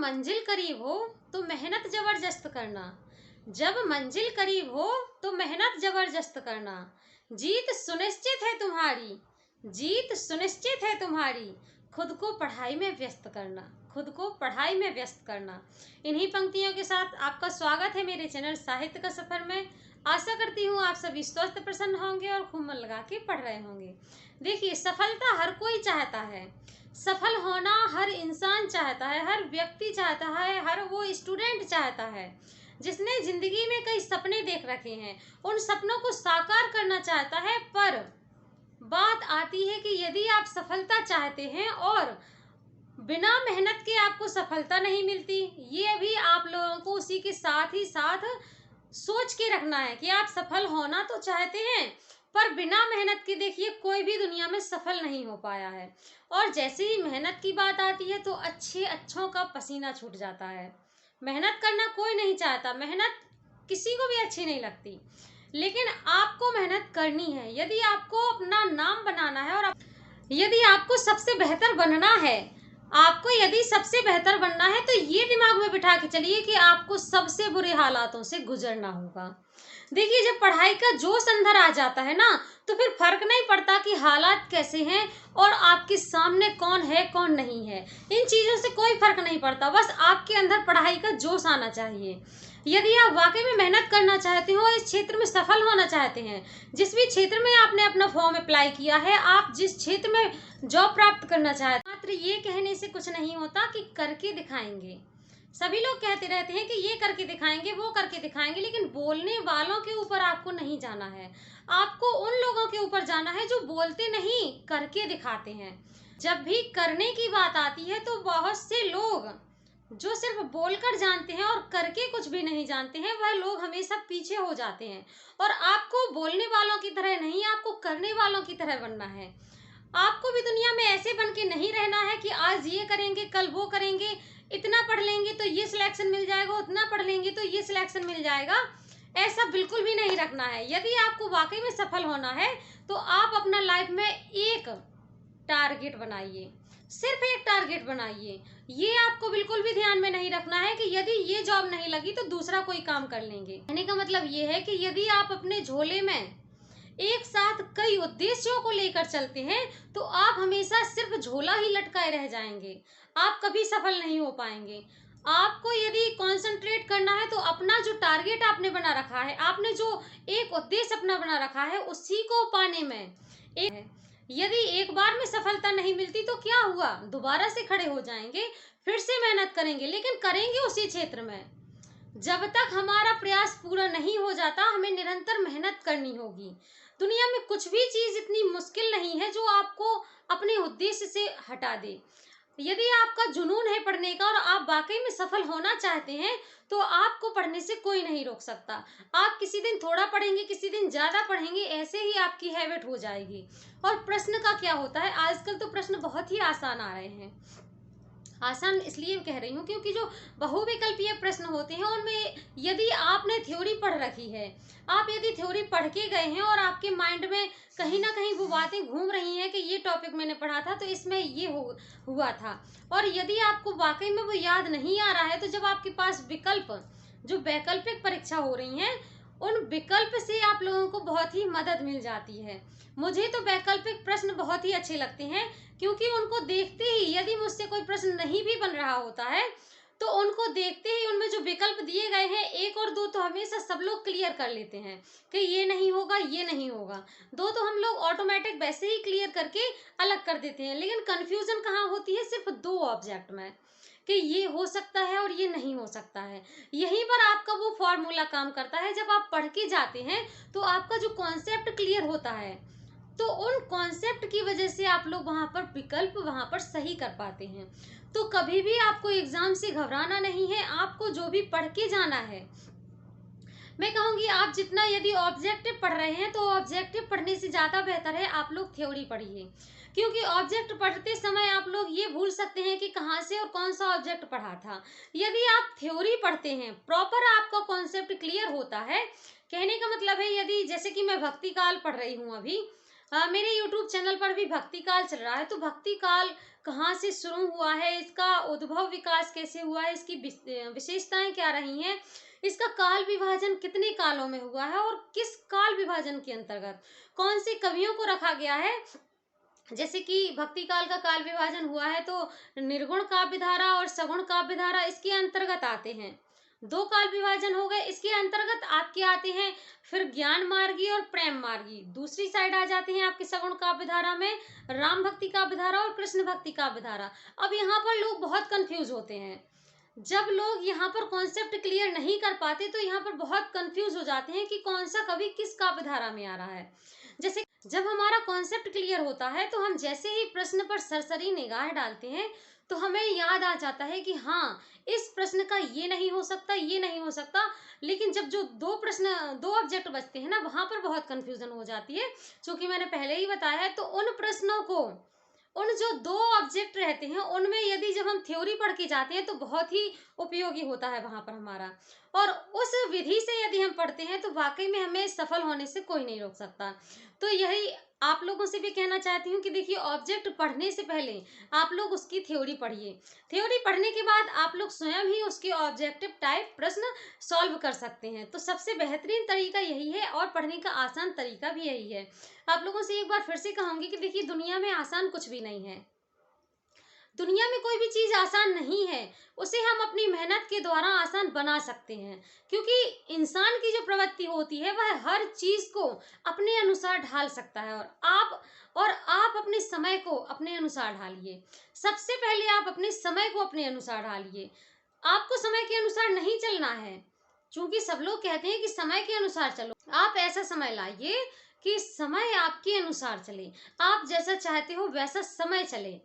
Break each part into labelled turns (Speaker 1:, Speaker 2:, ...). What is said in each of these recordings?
Speaker 1: मंजिल करीब हो तो मेहनत जबरदस्त करना। जब मंजिल करीब हो तो मेहनत जबरदस्त करना। जीत सुनिश्चित है तुम्हारी, जीत सुनिश्चित है तुम्हारी। खुद को पढ़ाई में व्यस्त करना, खुद को पढ़ाई में व्यस्त करना। इन्हीं पंक्तियों के साथ आपका स्वागत है मेरे चैनल साहित्य का सफर में। आशा करती हूँ आप सभी स्वस्थ प्रसन्न होंगे और खूब मन लगा के पढ़ रहे होंगे। देखिए, सफलता हर कोई चाहता है, सफल होना हर इंसान चाहता है, हर व्यक्ति चाहता है, हर वो स्टूडेंट चाहता है जिसने जिंदगी में कई सपने देख रखे हैं, उन सपनों को साकार करना चाहता है। पर बात आती है कि यदि आप सफलता चाहते हैं और बिना मेहनत के आपको सफलता नहीं मिलती, ये भी आप लोगों को उसी के साथ ही साथ सोच के रखना है कि आप सफल होना तो चाहते हैं पर बिना मेहनत के देखिए कोई भी दुनिया में सफल नहीं हो पाया है। और जैसे ही मेहनत की बात आती है तो अच्छों का पसीना छूट जाता है। मेहनत करना कोई नहीं चाहता, मेहनत किसी को भी अच्छी नहीं लगती, लेकिन आपको मेहनत करनी है। यदि आपको अपना नाम बनाना है और यदि आपको सबसे बेहतर बनना है, आपको यदि सबसे बेहतर बनना है, तो ये दिमाग में बिठा के चलिए कि आपको सबसे बुरे हालातों से गुजरना होगा। देखिए, जब पढ़ाई का जोश अंदर आ जाता है ना, तो फिर फर्क नहीं पड़ता कि हालात कैसे हैं और आपके सामने कौन है कौन नहीं है। इन चीजों से कोई फर्क नहीं पड़ता, बस आपके अंदर पढ़ाई का जोश आना चाहिए। यदि आप वाकई में मेहनत करना चाहते हो, इस क्षेत्र में सफल होना चाहते हैं, जिस भी क्षेत्र में आपने अपना फॉर्म अप्लाई किया है, आप जिस क्षेत्र में जॉब प्राप्त करना चाहते हैं, मात्र ये कहने से कुछ नहीं होता कि करके दिखाएंगे। सभी लोग कहते रहते हैं कि ये करके दिखाएंगे, वो करके दिखाएंगे, लेकिन बोलने वालों के ऊपर आपको नहीं जाना है। आपको उन लोगों के ऊपर जाना है जो बोलते नहीं करके दिखाते हैं। जब भी करने की बात आती है तो बहुत से लोग जो सिर्फ बोलकर जानते हैं और करके कुछ भी नहीं जानते हैं, वह लोग हमेशा पीछे हो जाते हैं। और आपको बोलने वालों की तरह नहीं, आपको करने वालों की तरह बनना है। आपको भी दुनिया में ऐसे बन के नहीं रहना है कि आज ये करेंगे कल वो करेंगे, इतना पढ़ लेंगे तो ये सिलेक्शन मिल जाएगा, उतना पढ़ लेंगे तो ये सिलेक्शन मिल जाएगा। ऐसा बिल्कुल भी नहीं रखना है। यदि आपको वाकई में सफल होना है तो आप अपना लाइफ में एक टारगेट बनाइए, सिर्फ एक टारगेट बनाइए। ये आपको बिल्कुल भी ध्यान में नहीं रखना है कि यदि ये जॉब नहीं लगी तो दूसरा कोई काम कर लेंगे। कहने का मतलब ये है कि यदि आप अपने झोले में एक साथ कई उद्देश्यों को लेकर चलते हैं तो आप हमेशा सिर्फ झोला ही लटकाए रह जाएंगे, आप कभी सफल नहीं हो पाएंगे। आपको यदि कंसंट्रेट करना है तो अपना जो टारगेट आपने बना रखा है, आपने जो एक उद्देश्य अपना बना रखा है, उसी को पाने में एक यदि एक बार में सफलता नहीं मिलती तो क्या हुआ, दोबारा से खड़े हो जाएंगे, फिर से मेहनत करेंगे, लेकिन करेंगे उसी क्षेत्र में। जब तक हमारा प्रयास पूरा नहीं हो जाता, हमें निरंतर मेहनत करनी होगी। दुनिया में कुछ भी चीज इतनी मुश्किल नहीं है जो आपको अपने उद्देश्य से हटा दे। यदि आपका जुनून है पढ़ने का और आप वाकई में सफल होना चाहते हैं तो आपको पढ़ने से कोई नहीं रोक सकता। आप किसी दिन थोड़ा पढ़ेंगे, किसी दिन ज्यादा पढ़ेंगे, ऐसे ही आपकी हैबिट हो जाएगी। और प्रश्न का क्या होता है, आजकल तो प्रश्न बहुत ही आसान आ रहे हैं। आसान इसलिए कह रही हूँ क्योंकि जो बहुविकल्पीय प्रश्न होते हैं उनमें यदि आपने थ्योरी पढ़ रखी है, आप यदि थ्योरी पढ़ के गए हैं और आपके माइंड में कहीं ना कहीं वो बातें घूम रही हैं कि ये टॉपिक मैंने पढ़ा था तो इसमें ये हुआ था, और यदि आपको वाकई में वो याद नहीं आ रहा है, तो जब आपके पास विकल्प जो वैकल्पिक परीक्षा हो रही हैं, उन विकल्प से आप लोगों को बहुत ही मदद मिल जाती है। मुझे तो वैकल्पिक प्रश्न बहुत ही अच्छे लगते हैं क्योंकि उनको देखते ही यदि मुझसे कोई प्रश्न नहीं भी बन रहा होता है तो उनको देखते ही उनमें जो विकल्प दिए गए हैं, एक और दो तो हमेशा सब लोग क्लियर कर लेते हैं कि ये नहीं होगा, ये नहीं होगा। दो तो हम लोग ऑटोमेटिक वैसे ही क्लियर करके अलग कर देते हैं, लेकिन कंफ्यूजन कहाँ होती है, सिर्फ दो ऑब्जेक्ट में कि ये हो सकता है और ये नहीं हो सकता है। यहीं पर आपका वो फॉर्मूला काम करता है। जब आप पढ़ के जाते हैं तो आपका जो कॉन्सेप्ट क्लियर होता है, तो उन कॉन्सेप्ट की वजह से आप लोग वहां पर विकल्प वहां पर सही कर पाते हैं। तो कभी भी आपको एग्जाम से घबराना नहीं है, आपको जो भी पढ़ के जाना है, मैं कहूंगी आप जितना यदि ऑब्जेक्टिव पढ़ रहे हैं तो ऑब्जेक्टिव पढ़ने से ज्यादा बेहतर है आप लोग थ्योरी पढ़िए, क्योंकि ऑब्जेक्ट पढ़ते समय आप लोग ये भूल सकते हैं कि कहाँ से और कौन सा ऑब्जेक्ट पढ़ा था। यदि आप थ्योरी पढ़ते हैं, प्रॉपर आपका कॉन्सेप्ट क्लियर होता है। कहने का मतलब है, यदि जैसे कि मैं भक्ति काल पढ़ रही हूँ अभी, मेरे YouTube चैनल पर भी भक्ति काल चल रहा है, तो भक्ति काल कहाँ से शुरू हुआ है, इसका उद्भव विकास कैसे हुआ है, इसकी विशेषताएं क्या रही हैं, इसका काल विभाजन कितने कालों में हुआ है और किस काल विभाजन के अंतर्गत कौन से कवियों को रखा गया है। जैसे कि भक्ति काल का काल विभाजन हुआ है तो निर्गुण काव्य धारा और सगुण काव्य धारा इसके अंतर्गत आते हैं। दो काल विभाजन हो गए, इसके अंतर्गत आपके आते हैं फिर ज्ञान मार्गी और प्रेम मार्गी। दूसरी साइड आ जाते हैं आपके सगुण काव्य धारा में राम भक्ति काव्य धारा और कृष्ण भक्ति काव्य धारा। अब यहाँ पर लोग बहुत कंफ्यूज होते हैं। जब लोग यहाँ पर कॉन्सेप्ट क्लियर नहीं कर पाते तो यहाँ पर बहुत कंफ्यूज हो जाते हैं कि कौन सा कवि किस काव्य धारा में आ रहा है। जैसे जब हमारा कॉन्सेप्ट क्लियर होता है तो हम जैसे ही प्रश्न पर सरसरी निगाह डालते हैं तो हमें याद आ जाता है कि हाँ, इस प्रश्न का ये नहीं हो सकता, ये नहीं हो सकता। लेकिन जब जो दो ऑब्जेक्ट बचते हैं ना, वहां पर बहुत कंफ्यूजन हो जाती है। क्योंकि मैंने पहले ही बताया है, तो उन प्रश्नों को, उन जो दो ऑब्जेक्ट रहते हैं उनमें यदि जब हम थ्योरी पढ़ के जाते हैं तो बहुत ही उपयोगी होता है वहां पर हमारा। और उस विधि से यदि हम पढ़ते हैं तो वाकई में हमें सफल होने से कोई नहीं रोक सकता। तो यही आप लोगों से भी कहना चाहती हूँ कि देखिए, ऑब्जेक्ट पढ़ने से पहले आप लोग उसकी थ्योरी पढ़िए। थ्योरी पढ़ने के बाद आप लोग स्वयं ही उसके ऑब्जेक्टिव टाइप प्रश्न सॉल्व कर सकते हैं। तो सबसे बेहतरीन तरीका यही है और पढ़ने का आसान तरीका भी यही है। आप लोगों से एक बार फिर से कहूंगी कि देखिए, दुनिया में आसान कुछ भी नहीं है। दुनिया में कोई भी चीज आसान नहीं है, उसे हम अपनी मेहनत के द्वारा आसान बना सकते हैं। क्योंकि इंसान की जो प्रवृत्ति होती है वह हर चीज को अपने अनुसार ढाल सकता है। और आप अपने समय को अपने अनुसार ढालिए। सबसे पहले आप अपने समय को अपने अनुसार ढालिए। आपको समय के अनुसार नहीं चलना है, क्योंकि सब लोग कहते हैं कि समय के अनुसार चलो। आप ऐसा समय लाइए कि समय आपके अनुसार चले, आप जैसा चाहते हो वैसा समय चले।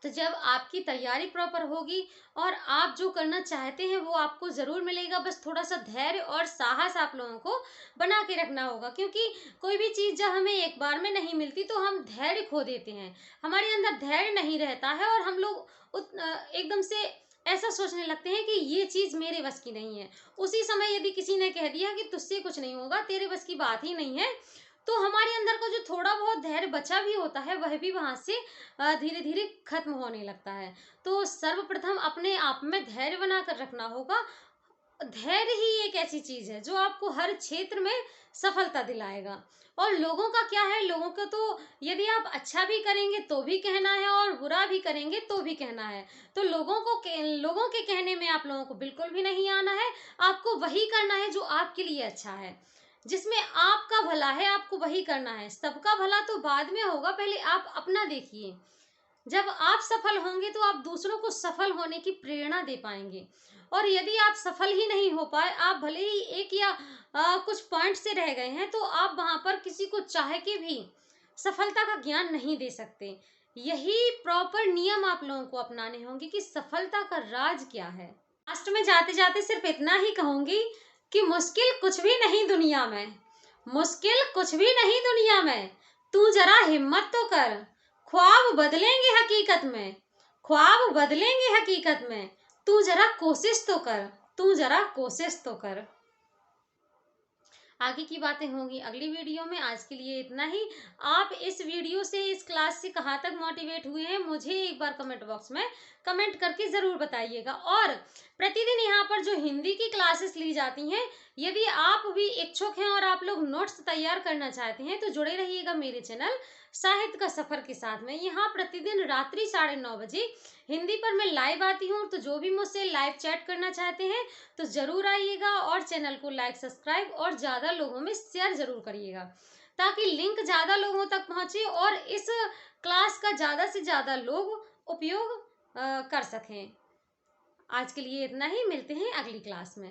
Speaker 1: तो जब आपकी तैयारी प्रॉपर होगी और आप जो करना चाहते हैं वो आपको जरूर मिलेगा। बस थोड़ा सा धैर्य और साहस आप लोगों को बना के रखना होगा। क्योंकि कोई भी चीज जब हमें एक बार में नहीं मिलती तो हम धैर्य खो देते हैं, हमारे अंदर धैर्य नहीं रहता है और हम लोग एकदम से ऐसा सोचने लगते हैं कि ये चीज मेरे बस की नहीं है। उसी समय यदि किसी ने कह दिया कि तुझसे कुछ नहीं होगा, तेरे बस की बात ही नहीं है, तो हमारे अंदर का जो थोड़ा बहुत धैर्य बचा भी होता है वह भी वहां से धीरे धीरे खत्म होने लगता है। तो सर्वप्रथम अपने आप में धैर्य बना कर रखना होगा। धैर्य ही एक ऐसी चीज है जो आपको हर क्षेत्र में सफलता दिलाएगा। और लोगों का क्या है, लोगों का तो यदि आप अच्छा भी करेंगे तो भी कहना है और बुरा भी करेंगे तो भी कहना है। तो लोगों के कहने में आप लोगों को बिल्कुल भी नहीं आना है। आपको वही करना है जो आपके लिए अच्छा है, जिसमें आपका भला है, आपको वही करना है। सबका भला तो बाद में होगा, पहले आप अपना देखिए। जब आप सफल होंगे तो आप दूसरों को सफल होने की प्रेरणा दे पाएंगे। और यदि आप सफल ही नहीं हो पाए, आप भले ही एक या कुछ पॉइंट से रह गए हैं, तो आप वहां पर किसी को चाह के भी सफलता का ज्ञान नहीं दे सकते। यही प्रॉपर नियम आप लोगों को अपनाने होंगे कि सफलता का राज क्या है। लास्ट में जाते जाते सिर्फ इतना ही कहूंगी कि मुश्किल कुछ भी नहीं दुनिया में, मुश्किल कुछ भी नहीं दुनिया में। तू जरा हिम्मत तो कर, ख्वाब बदलेंगे हकीकत में, ख्वाब बदलेंगे हकीकत में। तू जरा कोशिश तो कर, तू जरा कोशिश तो कर। आगे की बातें होंगी अगली वीडियो में। आज के लिए इतना ही। आप इस वीडियो से, इस क्लास से कहाँ तक मोटिवेट हुए हैं मुझे एक बार कमेंट बॉक्स में कमेंट करके ज़रूर बताइएगा। और प्रतिदिन यहाँ पर जो हिंदी की क्लासेस ली जाती हैं, यदि आप भी इच्छुक हैं और आप लोग नोट्स तैयार करना चाहते हैं तो जुड़े रहिएगा मेरे चैनल साहित्य का सफ़र के साथ में। यहाँ प्रतिदिन रात्रि 9:30 बजे हिंदी पर मैं लाइव आती हूँ। तो जो भी मुझसे लाइव चैट करना चाहते हैं तो ज़रूर आइएगा और चैनल को लाइक, सब्सक्राइब और ज़्यादा लोगों में शेयर ज़रूर करिएगा, ताकि लिंक ज़्यादा लोगों तक पहुँचे और इस क्लास का ज़्यादा से ज़्यादा लोग उपयोग कर सकें। आज के लिए इतना ही, मिलते हैं अगली क्लास में।